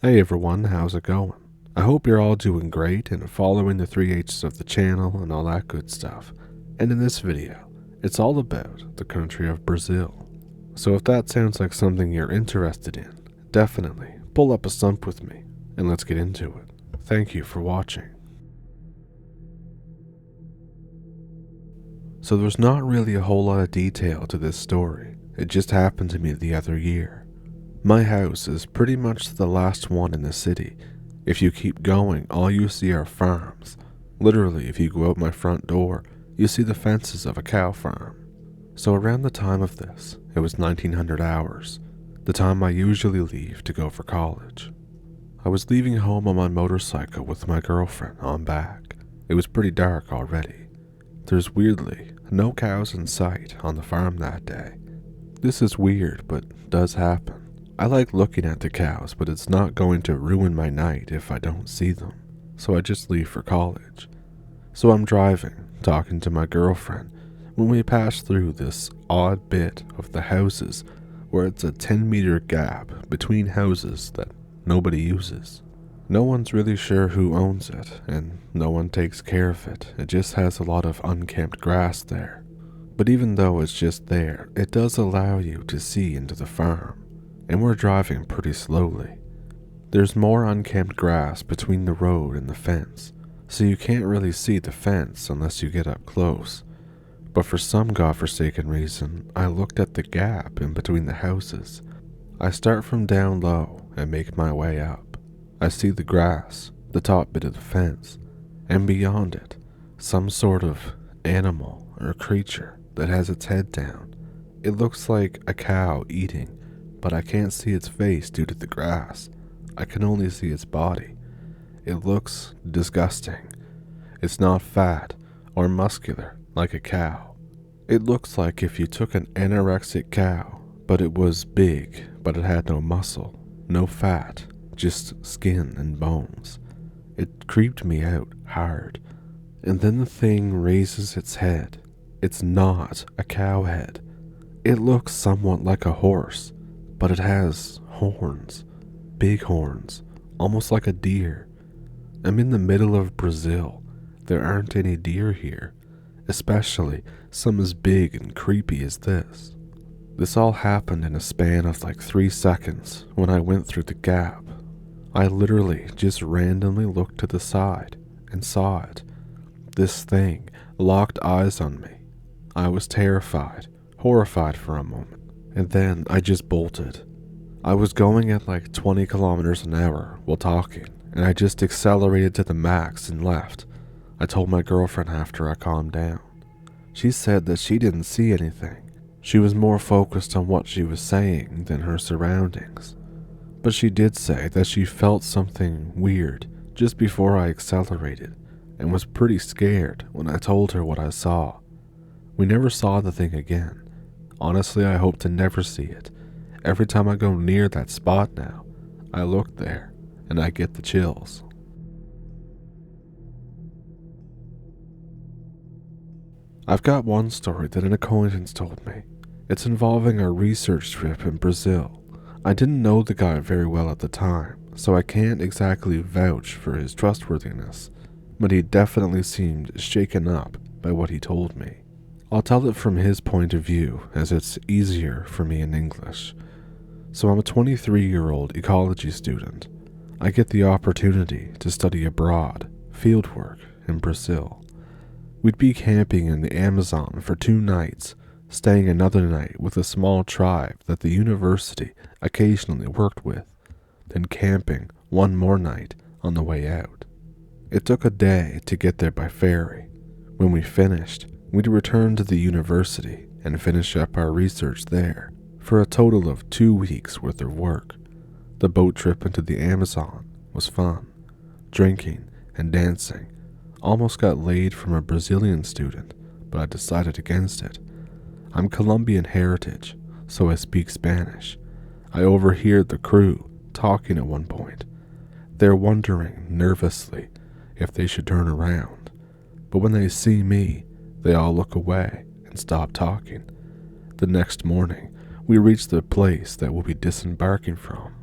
Hey everyone, how's it going? I hope you're all doing great and following the 3H's of the channel and all that good stuff. And in this video, it's all about the country of Brazil. So if that sounds like something you're interested in, definitely pull up a stump with me and let's get into it. Thank you for watching. So there's not really a whole lot of detail to this story. It just happened to me the other year. My house is pretty much the last one in the city. If you keep going, all you see are farms. Literally, if you go out my front door, you see the fences of a cow farm. So around the time of this, it was 1900 hours, the time I usually leave to go for college. I was leaving home on my motorcycle with my girlfriend on back. It was pretty dark already. There's weirdly no cows in sight on the farm that day. This is weird, but does happen. I like looking at the cows, but it's not going to ruin my night if I don't see them, so I just leave for college. So I'm driving, talking to my girlfriend, when we pass through this odd bit of the houses where it's a 10-meter gap between houses that nobody uses. No one's really sure who owns it, and no one takes care of it. It just has a lot of unkempt grass there. But even though it's just there, it does allow you to see into the farm. And we're driving pretty slowly. There's more unkempt grass between the road and the fence, so you can't really see the fence unless you get up close. But for some godforsaken reason, I looked at the gap in between the houses. I start from down low and make my way up. I see the grass, the top bit of the fence, and beyond it, some sort of animal or creature that has its head down. It looks like a cow eating, but I can't see its face due to the grass. I can only see its body. It looks disgusting. It's not fat or muscular like a cow. It looks like if you took an anorexic cow, but it was big, but it had no muscle, no fat, just skin and bones. It creeped me out hard. And then the thing raises its head. It's not a cow head. It looks somewhat like a horse, but it has horns, big horns, almost like a deer. I'm in the middle of Brazil. There aren't any deer here, especially some as big and creepy as this. This all happened in a span of like 3 seconds when I went through the gap. I literally just randomly looked to the side and saw it. This thing locked eyes on me. I was terrified, horrified for a moment. And then I just bolted. I was going at like 20 kilometers an hour while talking, and I just accelerated to the max and left. I told my girlfriend after I calmed down. She said that she didn't see anything. She was more focused on what she was saying than her surroundings. But she did say that she felt something weird just before I accelerated, and was pretty scared when I told her what I saw. We never saw the thing again. Honestly, I hope to never see it. Every time I go near that spot now, I look there and I get the chills. I've got one story that an acquaintance told me. It's involving a research trip in Brazil. I didn't know the guy very well at the time, so I can't exactly vouch for his trustworthiness, but he definitely seemed shaken up by what he told me. I'll tell it from his point of view, as it's easier for me in English. So I'm a 23-year-old ecology student. I get the opportunity to study abroad, fieldwork in Brazil. We'd be camping in the Amazon for 2 nights, staying another night with a small tribe that the university occasionally worked with, then camping one more night on the way out. It took a day to get there by ferry. When we finished, we'd return to the university and finish up our research there for a total of 2 weeks worth of work. The boat trip into the Amazon was fun. Drinking and dancing. Almost got laid from a Brazilian student, but I decided against it. I'm Colombian heritage, so I speak Spanish. I overheard the crew talking at one point. They're wondering nervously if they should turn around, but when they see me, they all look away and stop talking. The next morning, we reach the place that we'll be disembarking from.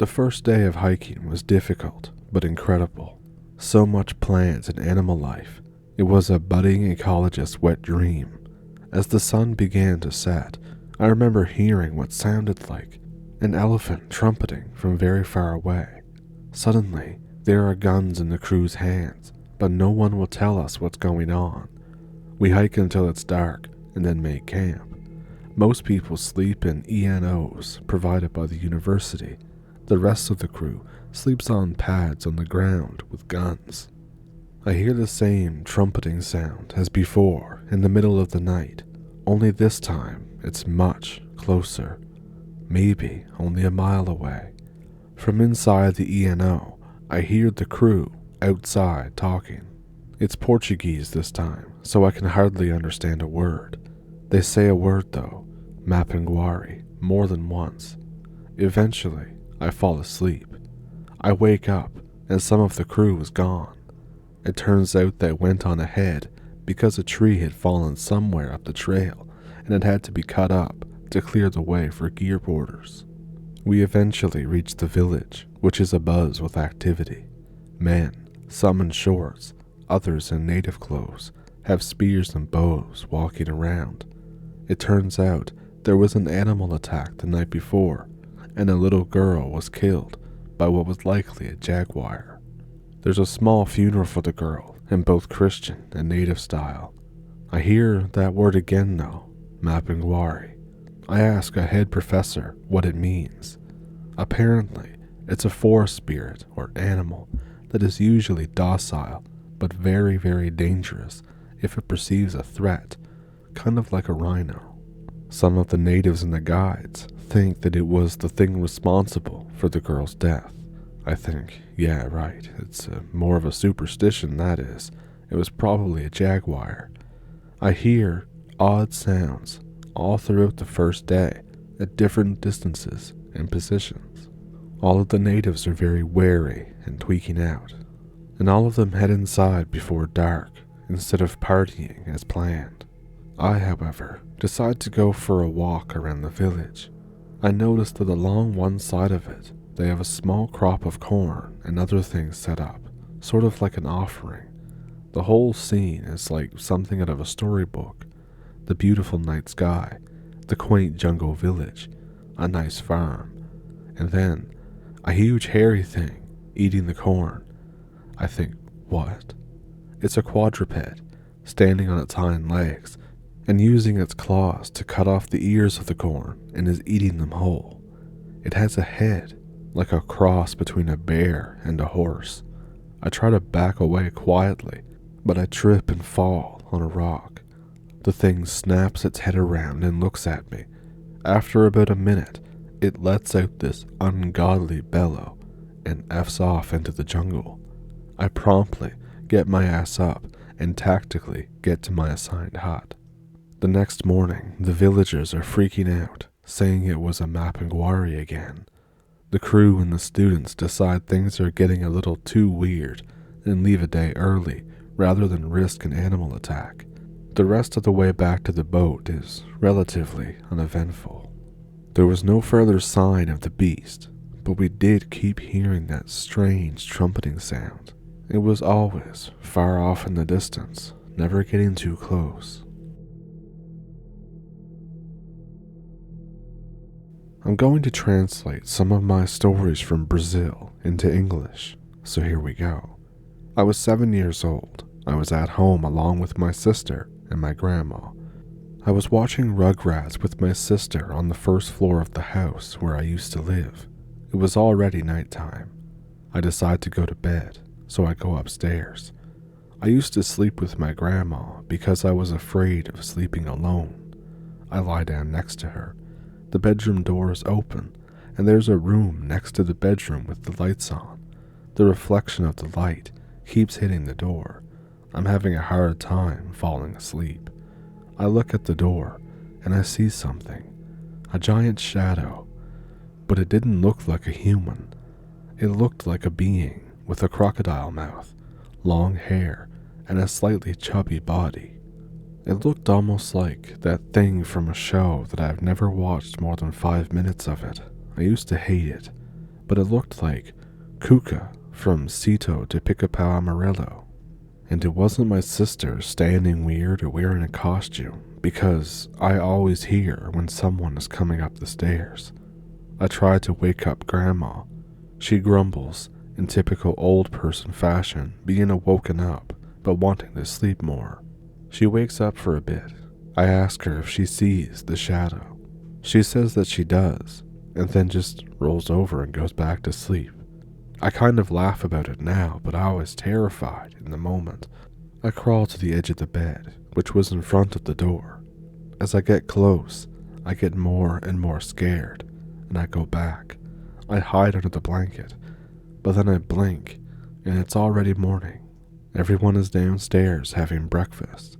The first day of hiking was difficult, but incredible. So much plant and animal life. It was a budding ecologist's wet dream. As the sun began to set, I remember hearing what sounded like an elephant trumpeting from very far away. Suddenly, there are guns in the crew's hands, but no one will tell us what's going on. We hike until it's dark and then make camp. Most people sleep in ENOs provided by the university. The rest of the crew sleeps on pads on the ground with guns. I hear the same trumpeting sound as before in the middle of the night, only this time it's much closer, maybe only a mile away. From inside the ENO, I hear the crew outside talking. It's Portuguese this time, so I can hardly understand a word. They say a word though, Mapinguari, more than once. Eventually, I fall asleep. I wake up and some of the crew is gone. It turns out they went on ahead because a tree had fallen somewhere up the trail and it had to be cut up to clear the way for gear boarders. We eventually reached the village, which is abuzz with activity. Men, some in shorts, others in native clothes, have spears and bows walking around. It turns out there was an animal attack the night before, and a little girl was killed by what was likely a jaguar. There's a small funeral for the girl in both Christian and native style. I hear that word again though, Mapinguari. I ask a head professor what it means. Apparently, it's a forest spirit or animal that is usually docile but very, very dangerous if it perceives a threat, kind of like a rhino. Some of the natives and the guides think that it was the thing responsible for the girl's death. I think, yeah, right, it's more of a superstition, that is. It was probably a jaguar. I hear odd sounds all throughout the first day at different distances and positions. All of the natives are very wary and tweaking out, and all of them head inside before dark instead of partying as planned. I, however, decide to go for a walk around the village. I notice that along one side of it, they have a small crop of corn and other things set up, sort of like an offering. The whole scene is like something out of a storybook. The beautiful night sky, the quaint jungle village, a nice farm, and then a huge hairy thing eating the corn. I think, what? It's a quadruped, standing on its hind legs and using its claws to cut off the ears of the corn and is eating them whole. It has a head, like a cross between a bear and a horse. I try to back away quietly, but I trip and fall on a rock. The thing snaps its head around and looks at me. After about a minute, it lets out this ungodly bellow and F's off into the jungle. I promptly get my ass up and tactically get to my assigned hut. The next morning, the villagers are freaking out, saying it was a Mapinguari again. The crew and the students decide things are getting a little too weird and leave a day early rather than risk an animal attack. The rest of the way back to the boat is relatively uneventful. There was no further sign of the beast, but we did keep hearing that strange trumpeting sound. It was always far off in the distance, never getting too close. I'm going to translate some of my stories from Brazil into English, so here we go. I was 7 years old. I was at home along with my sister and my grandma. I was watching Rugrats with my sister on the first floor of the house where I used to live. It was already nighttime. I decide to go to bed, so I go upstairs. I used to sleep with my grandma because I was afraid of sleeping alone. I lie down next to her. The bedroom door is open, and there's a room next to the bedroom with the lights on. The reflection of the light keeps hitting the door. I'm having a hard time falling asleep. I look at the door, and I see something. A giant shadow. But it didn't look like a human. It looked like a being with a crocodile mouth, long hair, and a slightly chubby body. It looked almost like that thing from a show that I've never watched more than 5 minutes of it. I used to hate it, but it looked like Kuka from Cito de Picapau Amarelo. And it wasn't my sister standing weird or wearing a costume, because I always hear when someone is coming up the stairs. I try to wake up Grandma. She grumbles in typical old person fashion, being awoken up but wanting to sleep more. She wakes up for a bit. I ask her if she sees the shadow. She says that she does, and then just rolls over and goes back to sleep. I kind of laugh about it now, but I was terrified in the moment. I crawl to the edge of the bed, which was in front of the door. As I get close, I get more and more scared, and I go back. I hide under the blanket, but then I blink, and it's already morning. Everyone is downstairs having breakfast.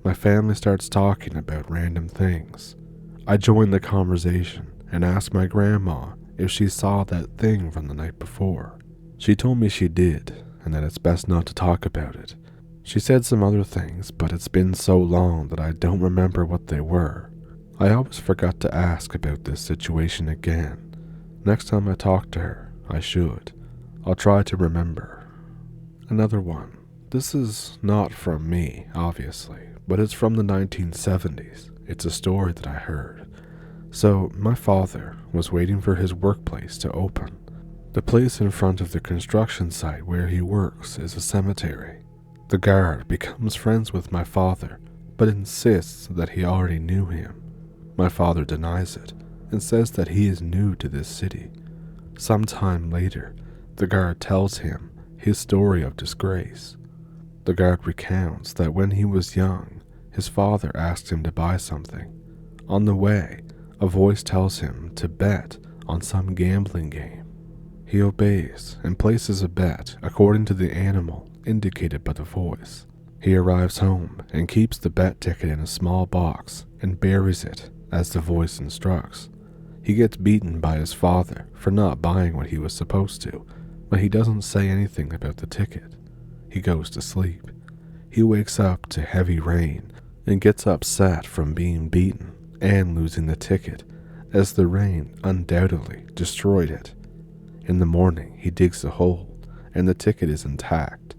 My family starts talking about random things. I join the conversation and ask my grandma if she saw that thing from the night before. She told me she did, and that it's best not to talk about it. She said some other things, but it's been so long that I don't remember what they were. I always forgot to ask about this situation again. Next time I talk to her, I should. I'll try to remember. Another one. This is not from me, obviously, but it's from the 1970s. It's a story that I heard. So, my father was waiting for his workplace to open. The place in front of the construction site where he works is a cemetery. The guard becomes friends with my father, but insists that he already knew him. My father denies it and says that he is new to this city. Sometime later, the guard tells him his story of disgrace. The guard recounts that when he was young, his father asked him to buy something. On the way, a voice tells him to bet on some gambling game. He obeys and places a bet according to the animal indicated by the voice. He arrives home and keeps the bet ticket in a small box and buries it as the voice instructs. He gets beaten by his father for not buying what he was supposed to, but he doesn't say anything about the ticket. He goes to sleep. He wakes up to heavy rain and gets upset from being beaten and losing the ticket, as the rain undoubtedly destroyed it. In the morning, he digs a hole, and the ticket is intact.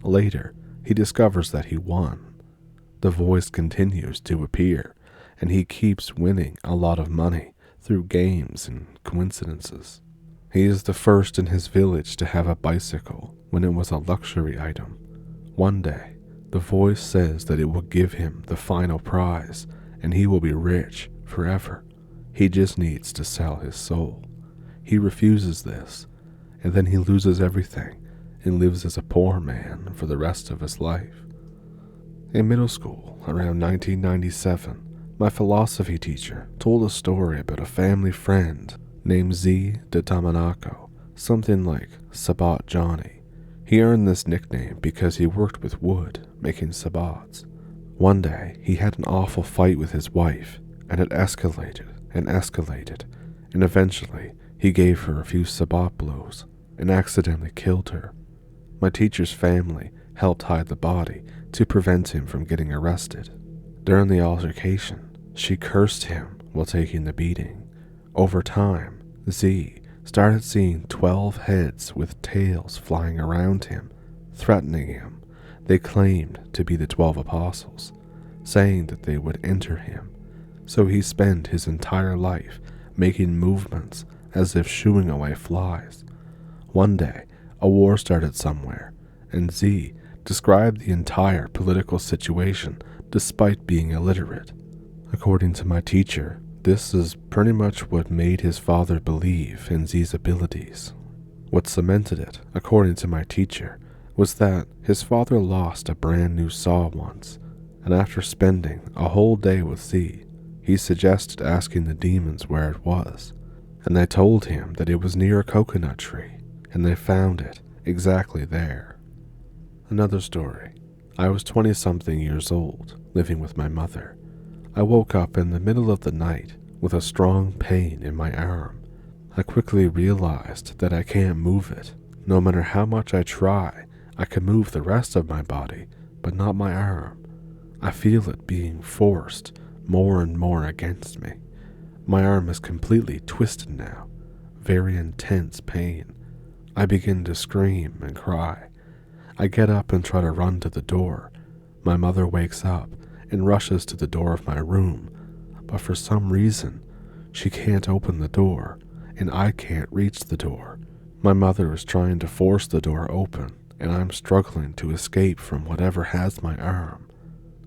Later, he discovers that he won. The voice continues to appear, and he keeps winning a lot of money through games and coincidences. He is the first in his village to have a bicycle when it was a luxury item. One day, the voice says that it will give him the final prize, and he will be rich forever. He just needs to sell his soul. He refuses this, and then he loses everything and lives as a poor man for the rest of his life. In middle school, around 1997, my philosophy teacher told a story about a family friend named Z de Tamanaco, something like Sabat Johnny. He earned this nickname because he worked with wood, making sabats. One day, he had an awful fight with his wife, and it escalated and escalated, and eventually he gave her a few sabat blows and accidentally killed her. My teacher's family helped hide the body to prevent him from getting arrested. During the altercation, she cursed him while taking the beating. Over time, Z started seeing 12 heads with tails flying around him, threatening him. They claimed to be the 12 apostles, saying that they would enter him. So he spent his entire life making movements as if shooing away flies. One day, a war started somewhere, and Z described the entire political situation despite being illiterate. According to my teacher, this is pretty much what made his father believe in Z's abilities. What cemented it, according to my teacher, was that his father lost a brand new saw once, and after spending a whole day with Z, he suggested asking the demons where it was, and they told him that it was near a coconut tree, and they found it exactly there. Another story. I was 20-something years old, living with my mother. I woke up in the middle of the night with a strong pain in my arm. I quickly realized that I can't move it. No matter how much I try, I can move the rest of my body, but not my arm. I feel it being forced more and more against me. My arm is completely twisted now, very intense pain. I begin to scream and cry. I get up and try to run to the door. My mother wakes up and rushes to the door of my room, but for some reason, she can't open the door, and I can't reach the door. My mother is trying to force the door open, and I'm struggling to escape from whatever has my arm.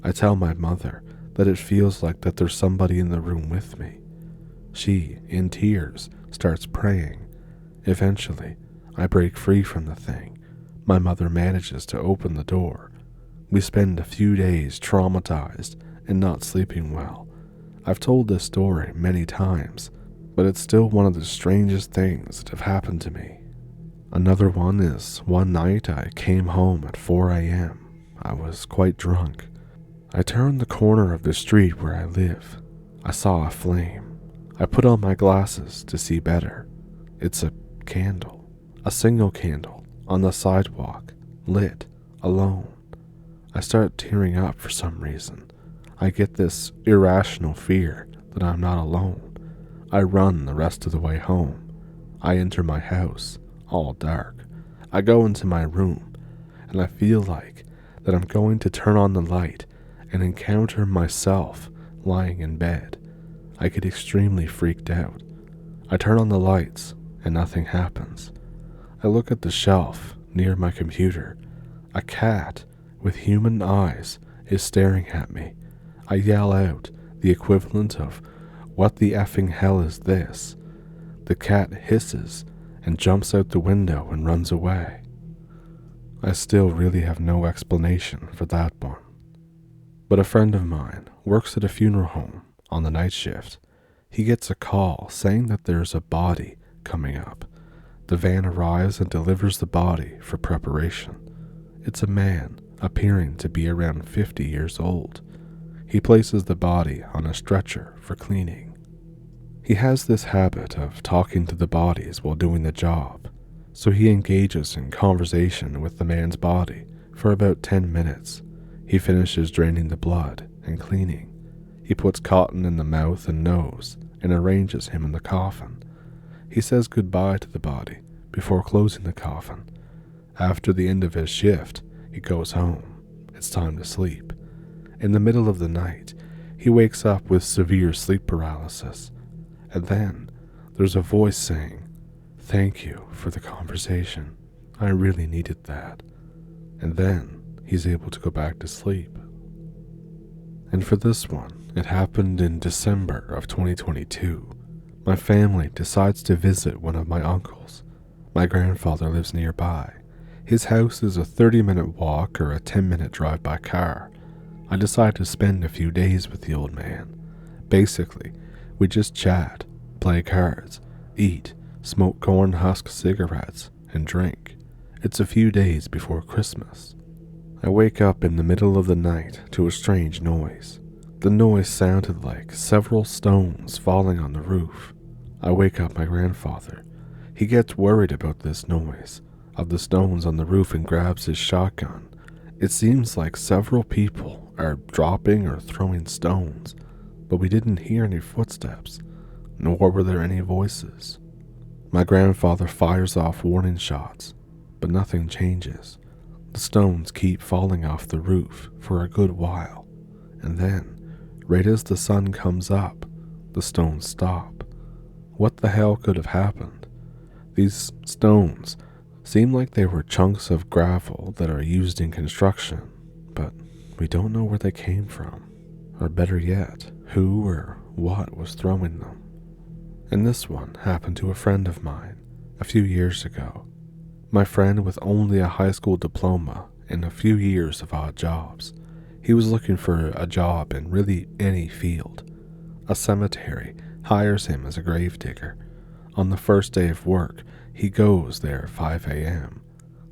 I tell my mother that it feels like that there's somebody in the room with me. She, in tears, starts praying. Eventually, I break free from the thing. My mother manages to open the door. We spend a few days traumatized and not sleeping well. I've told this story many times, but it's still one of the strangest things that have happened to me. Another one is one night I came home at 4 a.m. I was quite drunk. I turned the corner of the street where I live. I saw a flame. I put on my glasses to see better. It's a candle, a single candle, on the sidewalk, lit, alone. I start tearing up for some reason. I get this irrational fear that I'm not alone. I run the rest of the way home. I enter my house, all dark. I go into my room, and I feel like that I'm going to turn on the light and encounter myself lying in bed. I get extremely freaked out. I turn on the lights, and nothing happens. I look at the shelf near my computer. A cat with human eyes is staring at me. I yell out the equivalent of, "What the effing hell is this?" The cat hisses and jumps out the window and runs away. I still really have no explanation for that one. But a friend of mine works at a funeral home on the night shift. He gets a call saying that there's a body coming up. The van arrives and delivers the body for preparation. It's a man appearing to be around 50 years old. He places the body on a stretcher for cleaning. He has this habit of talking to the bodies while doing the job, so he engages in conversation with the man's body for about 10 minutes. He finishes draining the blood and cleaning. He puts cotton in the mouth and nose and arranges him in the coffin. He says goodbye to the body before closing the coffin. After the end of his shift, he goes home. It's time to sleep. In the middle of the night, he wakes up with severe sleep paralysis. And then there's a voice saying, "Thank you for the conversation. I really needed that." And then he's able to go back to sleep. And for this one, it happened in December of 2022. My family decides to visit one of my uncles. My grandfather lives nearby. His house is a 30-minute walk or a 10-minute drive by car. I decide to spend a few days with the old man. Basically, we just chat, play cards, eat, smoke corn husk cigarettes, and drink. It's a few days before Christmas. I wake up in the middle of the night to a strange noise. The noise sounded like several stones falling on the roof. I wake up my grandfather. He gets worried about this noise of the stones on the roof and grabs his shotgun. It seems like several people are dropping or throwing stones, but we didn't hear any footsteps, nor were there any voices. My grandfather fires off warning shots, but nothing changes. The stones keep falling off the roof for a good while, and then, right as the sun comes up, the stones stop. What the hell could have happened? These stones seem like they were chunks of gravel that are used in construction, but we don't know where they came from, or better yet, who or what was throwing them. And this one happened to a friend of mine a few years ago. My friend with only a high school diploma and a few years of odd jobs. He was looking for a job in really any field. A cemetery hires him as a gravedigger. On the first day of work, he goes there at 5 a.m.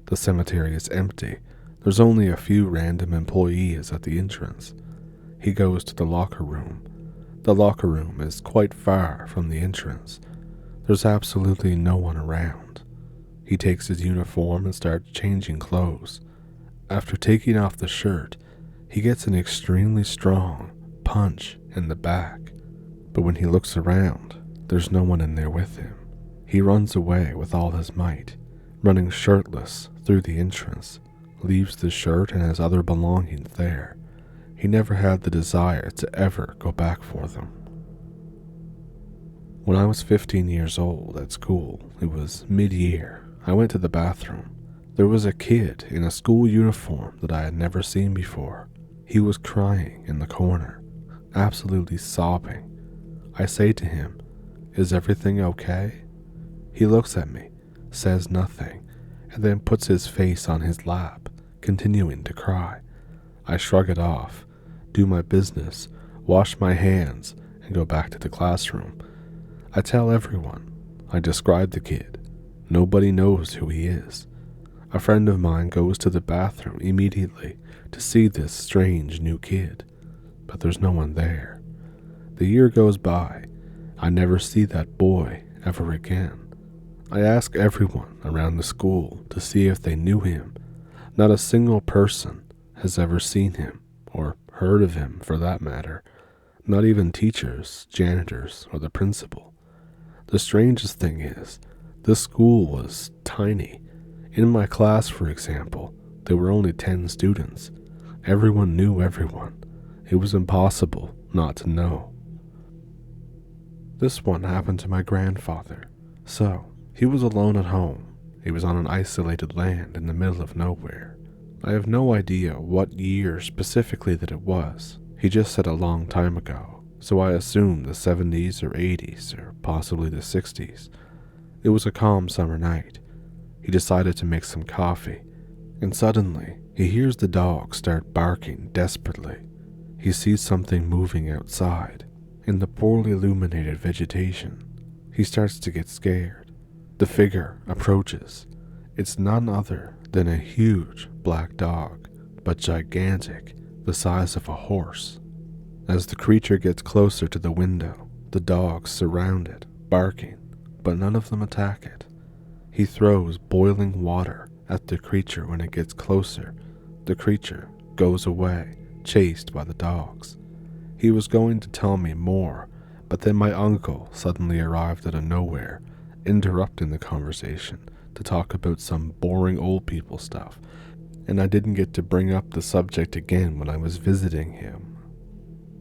The cemetery is empty. There's only a few random employees at the entrance. He goes to the locker room. The locker room is quite far from the entrance. There's absolutely no one around. He takes his uniform and starts changing clothes. After taking off the shirt, he gets an extremely strong punch in the back. But when he looks around, there's no one in there with him. He runs away with all his might, running shirtless through the entrance, leaves the shirt and his other belongings there. He never had the desire to ever go back for them. When I was 15 years old at school, it was mid-year, I went to the bathroom. There was a kid in a school uniform that I had never seen before. He was crying in the corner, absolutely sobbing. I say to him, "Is everything okay?" He looks at me, says nothing, and then puts his face on his lap, continuing to cry. I shrug it off, do my business, wash my hands, and go back to the classroom. I tell everyone. I describe the kid. Nobody knows who he is. A friend of mine goes to the bathroom immediately to see this strange new kid, but there's no one there. The year goes by. I never see that boy ever again. I ask everyone around the school to see if they knew him. Not a single person has ever seen him, or heard of him for that matter. Not even teachers, janitors, or the principal. The strangest thing is, this school was tiny. In my class, for example, there were only 10 students. Everyone knew everyone. It was impossible not to know. This one happened to my grandfather. So, he was alone at home. He was on an isolated land in the middle of nowhere. I have no idea what year specifically that it was. He just said a long time ago. So I assumed the 70s or 80s or possibly the 60s. It was a calm summer night. He decided to make some coffee, and suddenly he hears the dog start barking desperately. He sees something moving outside in the poorly illuminated vegetation. He starts to get scared. The figure approaches. It's none other than a huge black dog, but gigantic, the size of a horse. As the creature gets closer to the window, the dogs surround it, barking, but none of them attack it. He throws boiling water at the creature when it gets closer. The creature goes away, chased by the dogs. He was going to tell me more, but then my uncle suddenly arrived out of nowhere, interrupting the conversation to talk about some boring old people stuff, and I didn't get to bring up the subject again when I was visiting him.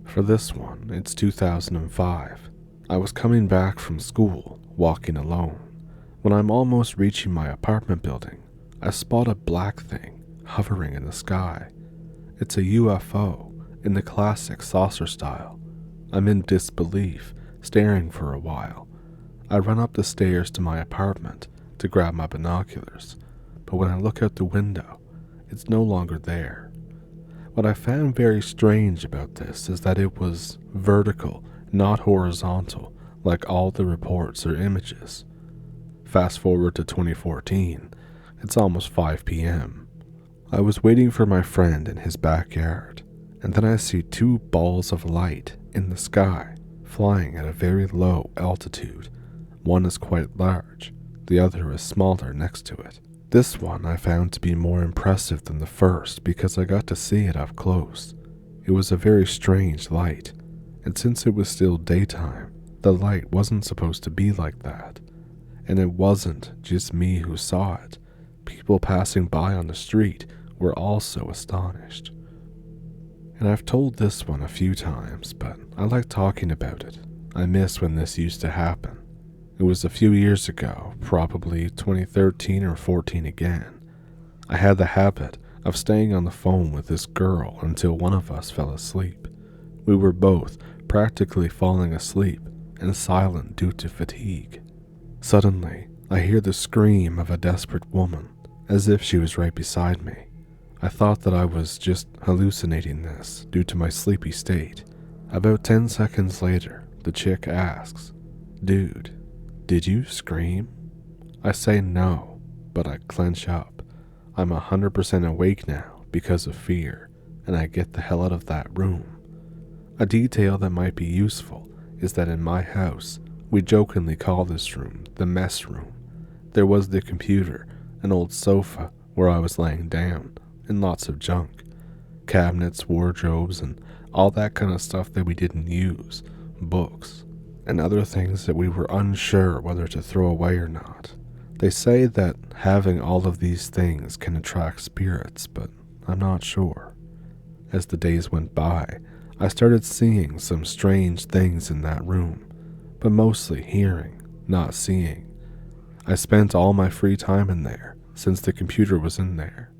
For this one, it's 2005. I was coming back from school, walking alone. When I'm almost reaching my apartment building, I spot a black thing hovering in the sky. It's a UFO in the classic saucer style. I'm in disbelief, staring for a while. I run up the stairs to my apartment to grab my binoculars, but when I look out the window, it's no longer there. What I found very strange about this is that it was vertical, not horizontal, like all the reports or images. Fast forward to 2014, it's almost 5 p.m. I was waiting for my friend in his backyard, and then I see 2 balls of light in the sky, flying at a very low altitude. One is quite large, the other is smaller next to it. This one I found to be more impressive than the first because I got to see it up close. It was a very strange light, and since it was still daytime, the light wasn't supposed to be like that. And it wasn't just me who saw it. People passing by on the street were also astonished. And I've told this one a few times, but I like talking about it. I miss when this used to happen. It was a few years ago, probably 2013 or 14 again. I had the habit of staying on the phone with this girl until one of us fell asleep. We were both practically falling asleep and silent due to fatigue. Suddenly, I hear the scream of a desperate woman, as if she was right beside me. I thought that I was just hallucinating this due to my sleepy state. About 10 seconds later, the chick asks, "Dude, did you scream?" I say no, but I clench up. I'm 100% awake now because of fear, and I get the hell out of that room. A detail that might be useful is that in my house, we jokingly call this room the mess room. There was the computer, an old sofa where I was laying down, and lots of junk. Cabinets, wardrobes, and all that kind of stuff that we didn't use, books. and other things that we were unsure whether to throw away or not. They say that having all of these things can attract spirits, but I'm not sure. As the days went by, I started seeing some strange things in that room, but mostly hearing, not seeing. I spent all my free time in there, since the computer was in there.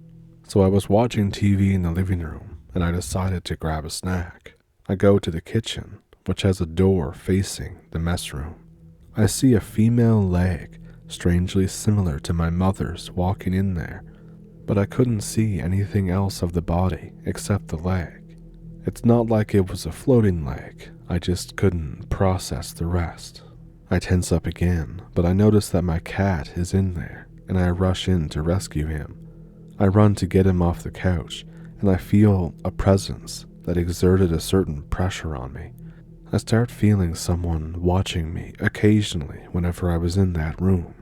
So I was watching TV in the living room, and I decided to grab a snack. I go to the kitchen, which has a door facing the mess room. I see a female leg, strangely similar to my mother's, walking in there, but I couldn't see anything else of the body except the leg. It's not like it was a floating leg, I just couldn't process the rest. I tense up again, but I notice that my cat is in there, and I rush in to rescue him. I run to get him off the couch, and I feel a presence that exerted a certain pressure on me. I start feeling someone watching me occasionally whenever I was in that room.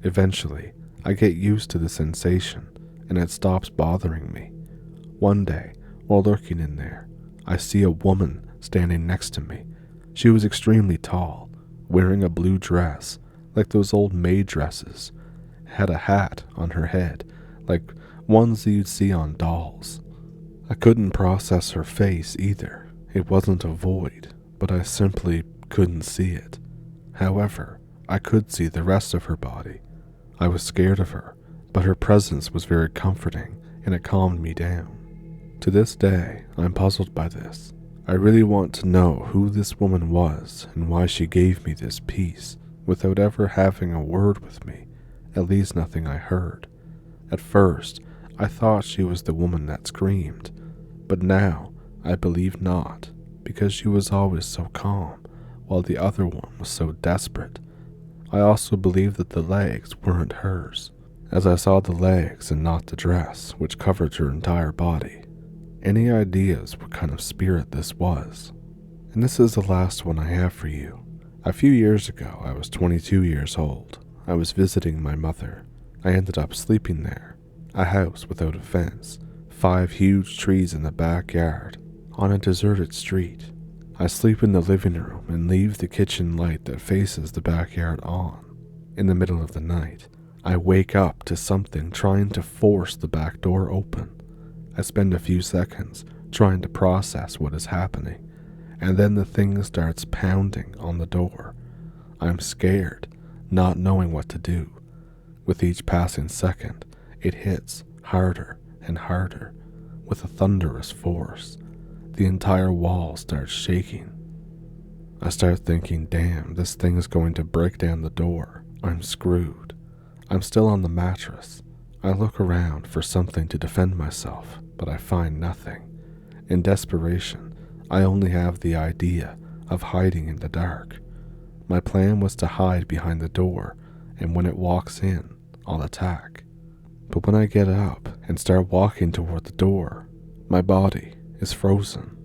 Eventually, I get used to the sensation, and it stops bothering me. One day, while lurking in there, I see a woman standing next to me. She was extremely tall, wearing a blue dress, like those old maid dresses, had a hat on her head, like ones that you'd see on dolls. I couldn't process her face either. It wasn't a void, but I simply couldn't see it. However, I could see the rest of her body. I was scared of her, but her presence was very comforting, and it calmed me down. To this day, I'm puzzled by this. I really want to know who this woman was and why she gave me this peace without ever having a word with me, at least nothing I heard. At first, I thought she was the woman that screamed, but now I believe not, because she was always so calm, while the other one was so desperate. I also believe that the legs weren't hers, as I saw the legs and not the dress, which covered her entire body. Any ideas what kind of spirit this was? And this is the last one I have for you. A few years ago, I was 22 years old. I was visiting my mother. I ended up sleeping there. A house without a fence, 5 huge trees in the backyard, on a deserted street. I sleep in the living room and leave the kitchen light that faces the backyard on. In the middle of the night, I wake up to something trying to force the back door open. I spend a few seconds trying to process what is happening, and then the thing starts pounding on the door. I'm scared, not knowing what to do. With each passing second, it hits harder and harder, with a thunderous force. The entire wall starts shaking. I start thinking, damn, this thing is going to break down the door. I'm screwed. I'm still on the mattress. I look around for something to defend myself, but I find nothing. In desperation, I only have the idea of hiding in the dark. My plan was to hide behind the door, and when it walks in, I'll attack. But when I get up and start walking toward the door, my body is frozen.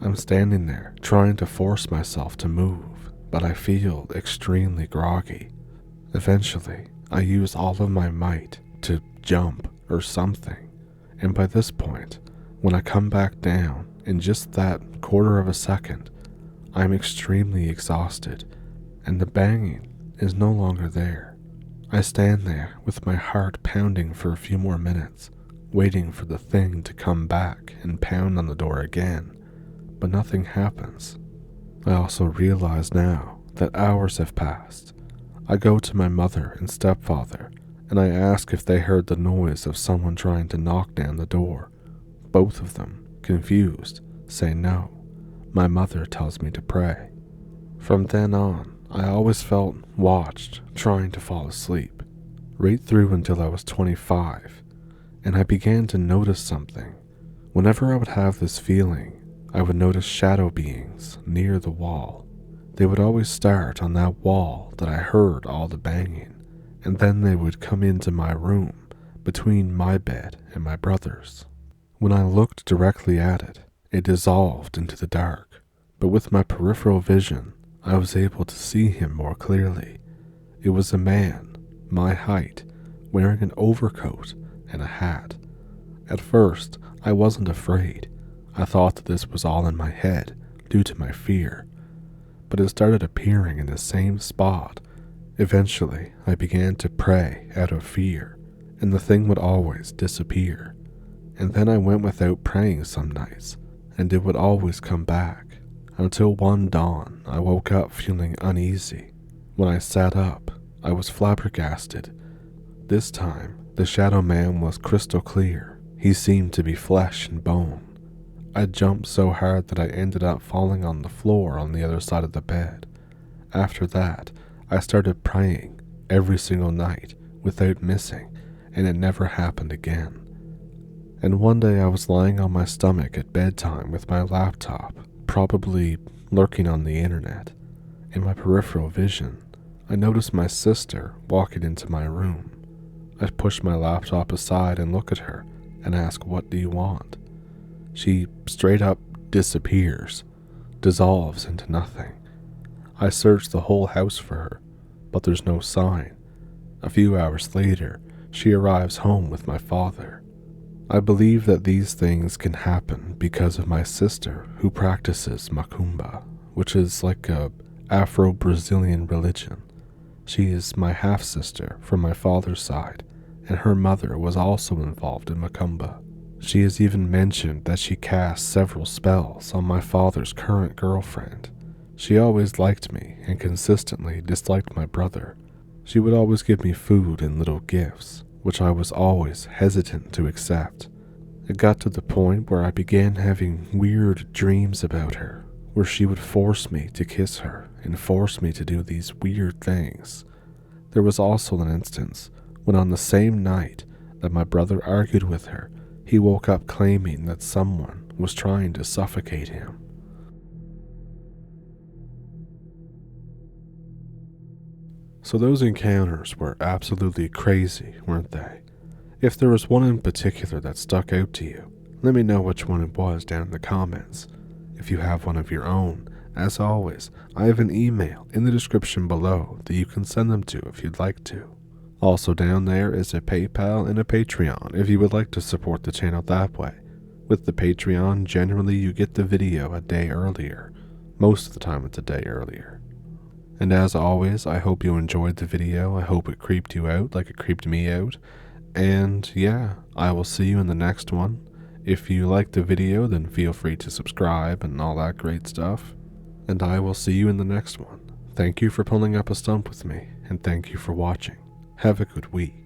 I'm standing there trying to force myself to move, but I feel extremely groggy. Eventually, I use all of my might to jump or something, and by this point, when I come back down in just that quarter of a second, I'm extremely exhausted, and the banging is no longer there. I stand there with my heart pounding for a few more minutes, waiting for the thing to come back and pound on the door again, but nothing happens. I also realize now that hours have passed. I go to my mother and stepfather, and I ask if they heard the noise of someone trying to knock down the door. Both of them, confused, say no. My mother tells me to pray. From then on, I always felt watched, trying to fall asleep, right through until I was 25, and I began to notice something. Whenever I would have this feeling, I would notice shadow beings near the wall. They would always start on that wall that I heard all the banging, and then they would come into my room, between my bed and my brother's. When I looked directly at it, it dissolved into the dark, but with my peripheral vision, I was able to see him more clearly. It was a man, my height, wearing an overcoat and a hat. At first, I wasn't afraid. I thought that this was all in my head, due to my fear. but it started appearing in the same spot. Eventually, I began to pray out of fear, and the thing would always disappear. And then I went without praying some nights, and it would always come back, until one dawn I woke up feeling uneasy. When I sat up, I was flabbergasted. This time, the shadow man was crystal clear. He seemed to be flesh and bone. I jumped so hard that I ended up falling on the floor on the other side of the bed. After that, I started praying every single night without missing, and it never happened again. And one day I was lying on my stomach at bedtime with my laptop, probably lurking on the internet. In my peripheral vision, I noticed my sister walking into my room. I push my laptop aside and look at her and ask, "What do you want?" She straight up disappears, dissolves into nothing. I search the whole house for her, but there's no sign. A few hours later, she arrives home with my father. I believe that these things can happen because of my sister who practices macumba, which is like a Afro-Brazilian religion. She is my half-sister from my father's side, and her mother was also involved in macumba. She has even mentioned that she cast several spells on my father's current girlfriend. She always liked me and consistently disliked my brother. She would always give me food and little gifts, which I was always hesitant to accept. It got to the point where I began having weird dreams about her, where she would force me to kiss her and force me to do these weird things. There was also an instance when on the same night that my brother argued with her, he woke up claiming that someone was trying to suffocate him. So those encounters were absolutely crazy, weren't they? If there was one in particular that stuck out to you, let me know which one it was down in the comments. If you have one of your own, as always, I have an email in the description below that you can send them to if you'd like to. Also down there is a PayPal and a Patreon if you would like to support the channel that way. With the Patreon, generally you get the video a day earlier. Most of the time it's a day earlier. And as always, I hope you enjoyed the video. I hope it creeped you out like it creeped me out. And yeah, I will see you in the next one. If you liked the video, then feel free to subscribe and all that great stuff. And I will see you in the next one. Thank you for pulling up a stump with me, and thank you for watching. Have a good week.